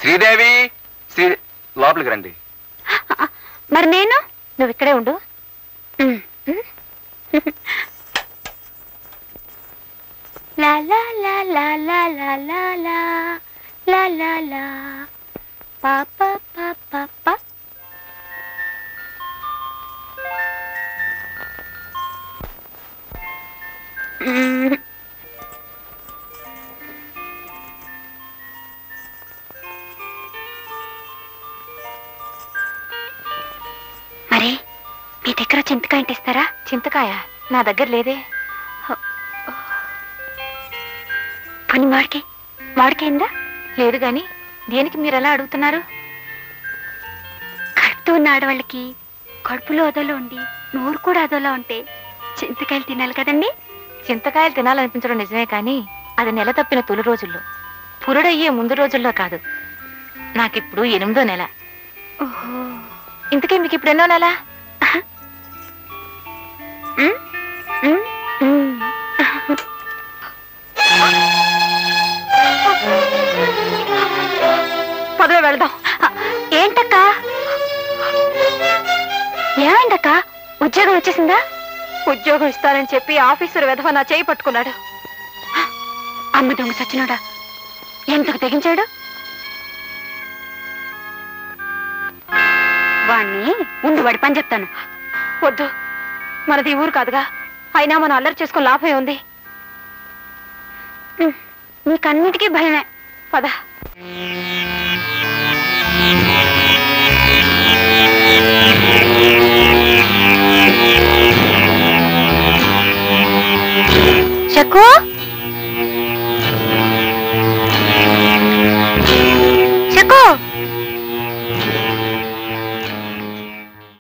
శ్రీదేవి లోపలికి రండి. మరి నేను? నువ్వు ఇక్కడే ఉండు. లా లా లా లా లా లా లా లా లా లా లా పా పా పా పా పా. మరి మీ దగ్గర చింతకాయ అంటే ఇస్తారా? చింతకాయ నా దగ్గర లేదే. పని మాడికైందా? లేదు గాని దేనికి మీరు ఎలా అడుగుతున్నారు? కడుపుతూ ఉన్న ఆడవాళ్ళకి కడుపులో అదోలో ఉండి నోరు కూడా అదోలా ఉంటే చింతకాయలు తినాలి కదండి. చింతకాయలు తినాలనిపించడం నిజమే కానీ అది నెల తప్పిన తొలి రోజుల్లో, పురుడయ్యే ముందు రోజుల్లో కాదు. నాకిప్పుడు 8వ నెల. ఓహో, ఇంతకీ మీకు ఇప్పుడు ఎన్నో నెల? పదవి వెళదాం. ఏంటక్క? ఏమైందక్క? ఉద్యోగం వచ్చేసిందా? ఉద్యోగం ఇస్తానని చెప్పి ఆఫీసర్ వెధవ నా చేయి పట్టుకున్నాడు. అమ్మ దొంగ సచ్చినాడా, ఎంతకు తెగించాడు? వాణ్ణి ఉండి వాడి పని చెప్తాను. వద్దు, మనది ఊరు కాదుగా. అయినా మనం అల్లరి చేసుకుని లాభమే ఉంది. నీకన్నిటికీ భయమే. పద. చక్కు